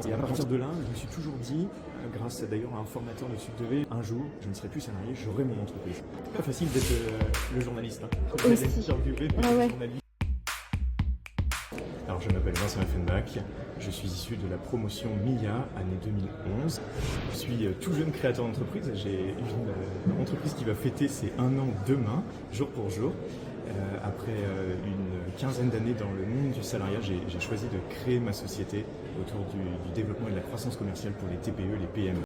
Et à partir de là, je me suis toujours dit, grâce d'ailleurs à un formateur de SUPDV, un jour, je ne serai plus salarié, j'aurai mon entreprise. C'est pas facile d'être le journaliste. Hein. Aussi. Ah ouais. Alors je m'appelle Vincent Effenbach, je suis issu de la promotion MIA, année 2011. Je suis tout jeune créateur d'entreprise, j'ai une entreprise qui va fêter ses 1 an demain, jour pour jour. Après une quinzaine d'années dans le monde du salariat, j'ai choisi de créer ma société autour du développement et de la croissance commerciale pour les TPE, les PME.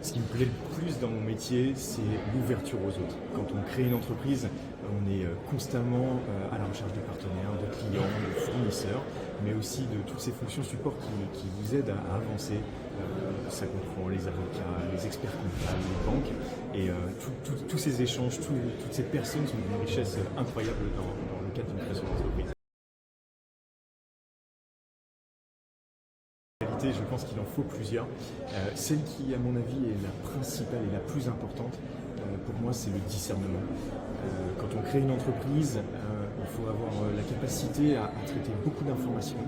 Ce qui me plaît le plus dans mon métier, c'est l'ouverture aux autres. Quand on crée une entreprise, on est constamment à la recherche de partenaires, de clients, de fournisseurs, mais aussi de toutes ces fonctions support qui vous aident à avancer. Ça comprend les avocats, les experts comptables, les banques, et tous ces échanges, toutes ces personnes sont d'une richesse incroyable dans le cadre d'une création d'entreprise. Je pense qu'il en faut plusieurs. Celle qui, à mon avis, est la principale et la plus importante, pour moi, c'est le discernement. Quand on crée une entreprise, il faut avoir la capacité à traiter beaucoup d'informations,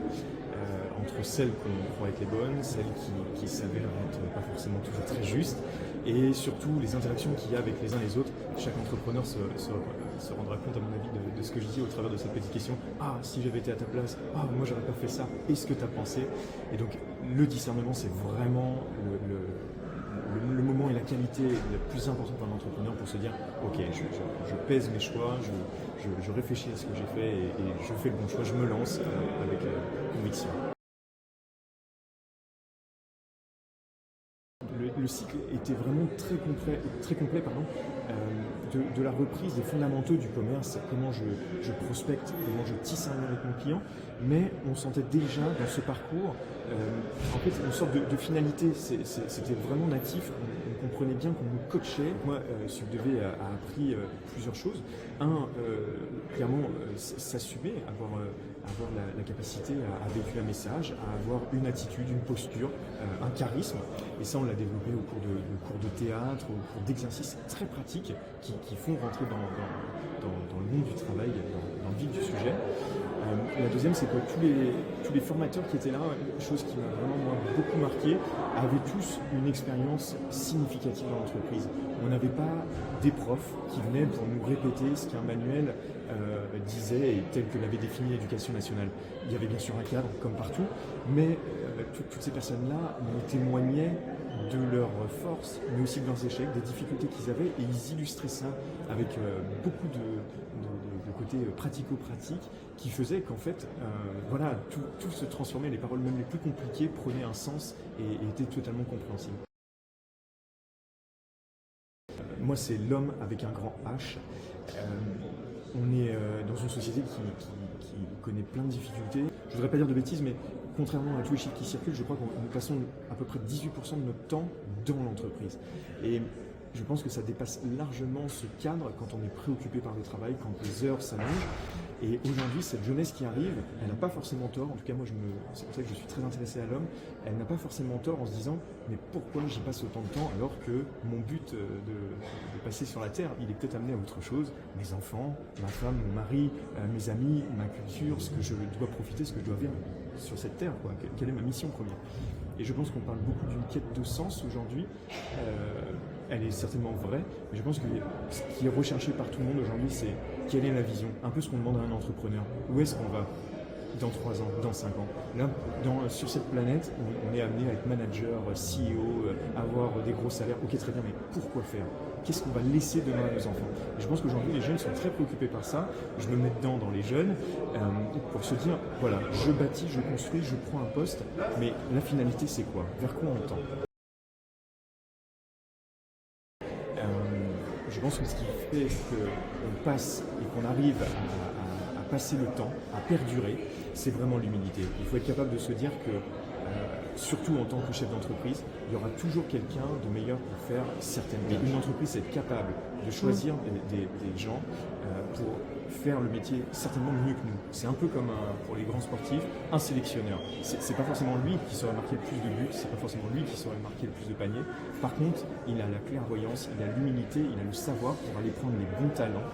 entre celles qu'on croit être les bonnes, celles qui s'avèrent être pas forcément toujours très justes, et surtout les interactions qu'il y a avec les uns et les autres. Chaque entrepreneur se rendra compte, à mon avis, de ce que je dis au travers de cette petite question. Ah, si j'avais été à ta place, ah, moi j'aurais pas fait ça, est-ce que tu as pensé? Et donc le discernement, c'est vraiment le moment et la qualité la plus importante pour un entrepreneur pour se dire ok, je pèse mes choix, je réfléchis à ce que j'ai fait et je fais le bon choix, je me lance avec conviction. Le cycle était vraiment très complet de la reprise des fondamentaux du commerce, comment je prospecte, comment je tisse un lien avec mon client, mais on sentait déjà dans ce parcours en fait une sorte de finalité, c'était vraiment natif, on comprenait bien qu'on nous coachait. Moi, SUPDV a appris plusieurs choses. Clairement, s'assumer, avoir la capacité à véhiculer un message, à avoir une attitude, une posture, un charisme. Et ça, on l'a développé au cours de théâtre, au cours d'exercices très pratiques qui font rentrer dans le monde du travail, dans le vif du sujet. La deuxième, c'est que tous les formateurs qui étaient là, chose qui m'a vraiment beaucoup marqué, avaient tous une expérience significative dans l'entreprise. On n'avait pas des profs qui venaient pour nous répéter ce qu'un manuel disait et tel que l'avait défini l'Éducation nationale. Il y avait bien sûr un cadre, comme partout, mais toutes ces personnes-là nous témoignaient de leurs forces, mais aussi de leurs échecs, des difficultés qu'ils avaient, et ils illustraient ça avec beaucoup de côté pratico-pratique qui faisait qu'en fait, voilà, tout se transformait, les paroles même les plus compliquées prenaient un sens et étaient totalement compréhensibles. Moi, c'est l'homme avec un grand H. On est dans une société qui connaît plein de difficultés. Je ne voudrais pas dire de bêtises, mais contrairement à tous les chiffres qui circulent, je crois que nous passons à peu près 18% de notre temps dans l'entreprise. Et je pense que ça dépasse largement ce cadre quand on est préoccupé par le travail, quand les heures s'allongent. Et aujourd'hui, cette jeunesse qui arrive, elle n'a pas forcément tort, en tout cas moi c'est pour ça que je suis très intéressé à l'homme, elle n'a pas forcément tort en se disant mais pourquoi j'y passe autant de temps alors que mon but de passer sur la terre, il est peut-être amené à autre chose, mes enfants, ma femme, mon mari, mes amis, ma culture, ce que je dois profiter, ce que je dois vivre sur cette terre, quoi. Quelle est ma mission première? Et je pense qu'on parle beaucoup d'une quête de sens aujourd'hui. Elle est certainement vraie, mais je pense que ce qui est recherché par tout le monde aujourd'hui, c'est quelle est la vision? Un peu ce qu'on demande à un entrepreneur. Où est-ce qu'on va dans 3 ans, dans 5 ans? Là, sur cette planète, on est amené à être manager, CEO, avoir des gros salaires. Ok, très bien, mais pourquoi faire? Qu'est-ce qu'on va laisser demain à nos enfants? Et je pense qu'aujourd'hui, les jeunes sont très préoccupés par ça. Je me mets dedans dans les jeunes pour se dire, voilà, je bâtis, je construis, je prends un poste, mais la finalité, c'est quoi? Vers quoi on tend? Je pense que ce qui fait qu'on passe et qu'on arrive à passer le temps, à perdurer, c'est vraiment l'humilité. Il faut être capable de se dire que, surtout en tant que chef d'entreprise, il y aura toujours quelqu'un de meilleur pour faire certaines tâches. Une entreprise, c'est être capable de choisir des gens pour faire le métier certainement mieux que nous. C'est un peu comme pour les grands sportifs, un sélectionneur. C'est pas forcément lui qui saurait marquer le plus de buts, c'est pas forcément lui qui saurait marquer le plus de paniers. Par contre, il a la clairvoyance, il a l'humilité, il a le savoir pour aller prendre les bons talents,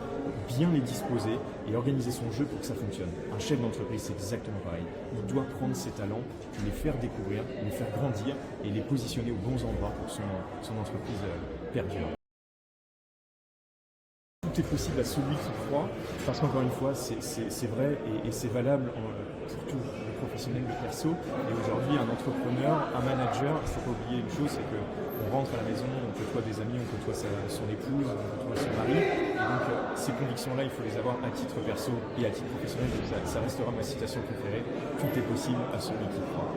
bien les disposer et organiser son jeu pour que ça fonctionne. Un chef d'entreprise, c'est exactement pareil. Il doit prendre ses talents, les faire découvrir, les faire grandir et les positionner aux bons endroits pour que son entreprise perdure. Tout est possible à celui qui croit, parce qu'encore une fois, c'est vrai et c'est valable pour tout, le professionnel, le perso. Et aujourd'hui, un entrepreneur, un manager, il ne faut pas oublier une chose, c'est qu'on rentre à la maison, on côtoie des amis, on côtoie son épouse, on côtoie son mari. Et donc, ces convictions-là, il faut les avoir à titre perso et à titre professionnel. Ça restera ma citation préférée. Tout est possible à celui qui croit.